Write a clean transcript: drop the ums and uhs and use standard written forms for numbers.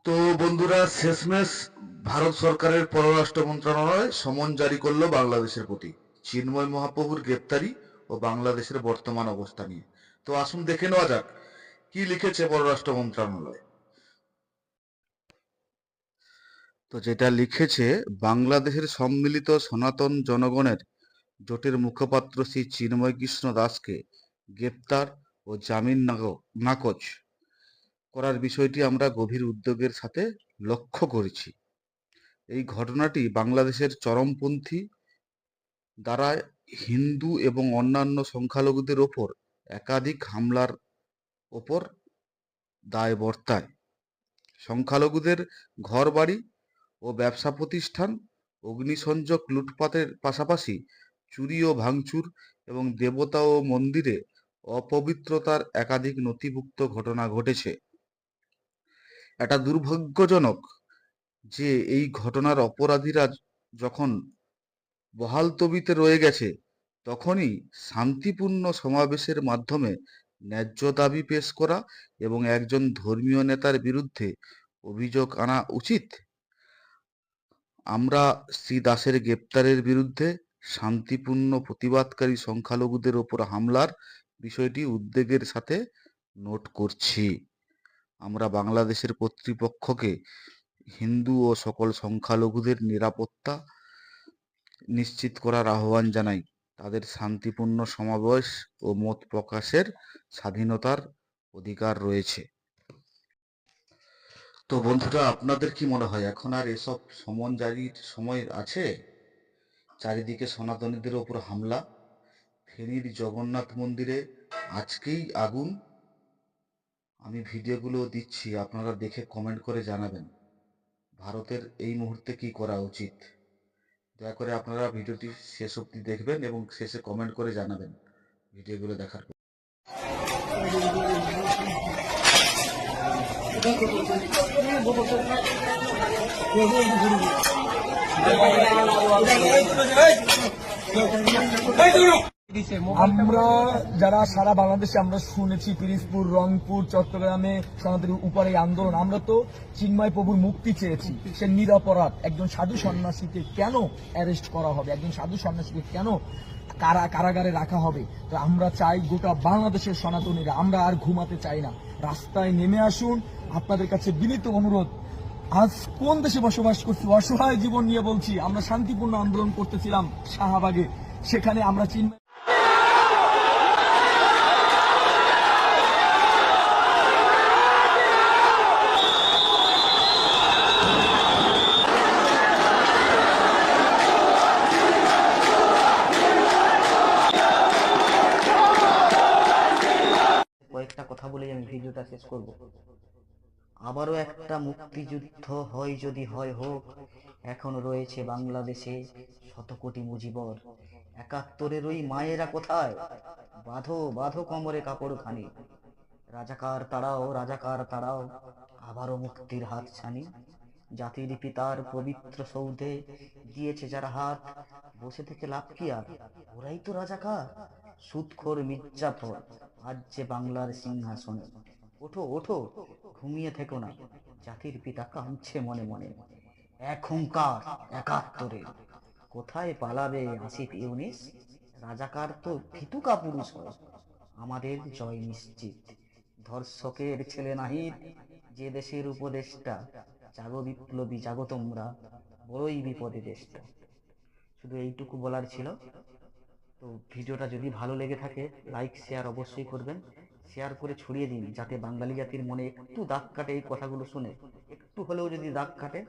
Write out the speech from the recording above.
তো বন্ধুরা, শেষমেশ ভারত সরকারের পররাষ্ট্র মন্ত্রণালয় সমন জারি করলো বাংলাদেশের প্রতি চিন্ময় মহাপ্রভুর গ্রেপ্তারি ও বাংলাদেশের বর্তমান অবস্থা নিয়ে। তো আসুন দেখে নেওয়া যাক কি লিখেছে পররাষ্ট্র মন্ত্রণালয়। তো যেটা লিখেছে, বাংলাদেশের সম্মিলিত সনাতন জনগণের জোটের মুখপাত্র শ্রী চিন্ময় কৃষ্ণ দাসকে গ্রেপ্তার ও জামিন নাকচ করার বিষয়টি আমরা গভীর উদ্বেগের সাথে লক্ষ্য করেছি। এই ঘটনাটি বাংলাদেশের চরমপন্থী দ্বারা হিন্দু এবং অন্যান্য সংখ্যালঘুদের ওপর একাধিক হামলার ওপর দায় বর্তায়। সংখ্যালঘুদের ঘরবাড়ি ও ব্যবসা প্রতিষ্ঠান অগ্নিসংযোগ, লুটপাটের পাশাপাশি চুরি ও ভাঙচুর এবং দেবতা ও মন্দিরে অপবিত্রতার একাধিক নথিভুক্ত ঘটনা ঘটেছে। এটা দুর্ভাগ্যজনক যে এই ঘটনার অপরাধীরা যখন বহালতবিতে রয়ে গেছে, তখনই শান্তিপূর্ণ সমাবেশের মাধ্যমে ন্যায্য দাবি পেশ করা এবং একজন ধর্মীয় নেতার বিরুদ্ধে অভিযোগ আনা উচিত। আমরা শ্রী দাসের গ্রেপ্তারের বিরুদ্ধে শান্তিপূর্ণ প্রতিবাদকারী সংখ্যালঘুদের ওপর হামলার বিষয়টি উদ্বেগের সাথে নোট করছি। আমরা বাংলাদেশের কর্তৃপক্ষকে হিন্দু ও সকল সংখ্যালঘুদের নিরাপত্তা নিশ্চিত করার আহ্বান জানাই। তাদের শান্তিপূর্ণ সমাবেশ ও মত প্রকাশের স্বাধীনতার অধিকার রয়েছে। তো বন্ধুরা, আপনাদের কি মনে হয় এখন আর এসব সমন জারির সময় আছে? চারিদিকে সনাতনীদের ওপর হামলা, ফেনীর জগন্নাথ মন্দিরে আজকেই আগুন। আমি ভিডিওগুলো দিচ্ছি, আপনারা দেখে কমেন্ট করে জানাবেন ভারতের এই মুহূর্তে কি করা উচিত। দয়া করে আপনারা ভিডিওটি শেষ অবধি দেখবেন এবং শেষে কমেন্ট করে জানাবেন ভিডিওগুলো দেখার পর। আমরা যারা সারা বাংলাদেশে আমরা শুনেছি পিরিজপুর, রংপুর, চট্টগ্রামে সনাতনীর উপরে এই আন্দোলন, আমরা তো চিন্ময় প্রভুর মুক্তি চেয়েছি। সে নিরপরাধ একজন সাধু সন্ন্যাসীকে কেন অ্যারেস্ট করা হবে, একজন সাধু সন্ন্যাসীকে কেন কারাগারে রাখা হবে? তো আমরা চাই গোটা বাংলাদেশের সনাতনীরা, আমরা আর ঘুমাতে চাই না, রাস্তায় নেমে আসুন। আপনাদের কাছে বিনীত অনুরোধ, আজ কোন দেশে বসবাস করছি, অসহায় জীবন নিয়ে বলছি। আমরা শান্তিপূর্ণ আন্দোলন করতেছিলাম শাহবাগে, সেখানে আমরা চিন্ময় কয়েকটা কথা বলেই আমি ভিডিওটা শেষ করব। আবারও একটা মুক্তিযুদ্ধ হয়, যদি হয় হোক। এখন রয়েছে বাংলাদেশে শত কোটি মুজিবর। ৭১-এর ওই মায়েরা কোথায়? বাঁধো বাঁধো কোমরে কাপড় খানি। রাজাকার তাড়াও, রাজাকার তাড়াও, আবারও মুক্তির হাত ছানি। জাতির পিতার পবিত্র সৌধে দিয়েছে যারা হাত, বসে থেকে লাভ কি আর? ওরাই তো রাজাকার, সুদখোর মির্জাফর আজ যে বাংলার সিংহাসনে। ওঠো ওঠো, ঘুমিয়ে থেকো না, জাতির পিতা কাঁদছে মনে মনে। এক হুঙ্কার ৭১-এর, কোথায় পালাবে আসিফ ইউনিস? রাজাকার তো ভীতু কাপুরুষ হয়, আমাদের জয় নিশ্চিত। ধর্ষকের ছেলে নাহিদ যে দেশের উপদেষ্টা, জাগো বিপ্লবী জাগো তোমরা, বড়ই বিপদে দেশটা। শুধু এইটুকু বলার ছিল। তো ভিডিওটা যদি ভালো লেগে থাকে, লাইক শেয়ার অবশ্যই করবেন। শেয়ার করে ছড়িয়ে দিন, যাতে বাঙালি জাতির মনে একটু দাগ কাটে এই কথাগুলো শুনে, একটু হলেও যদি দাগ কাটে।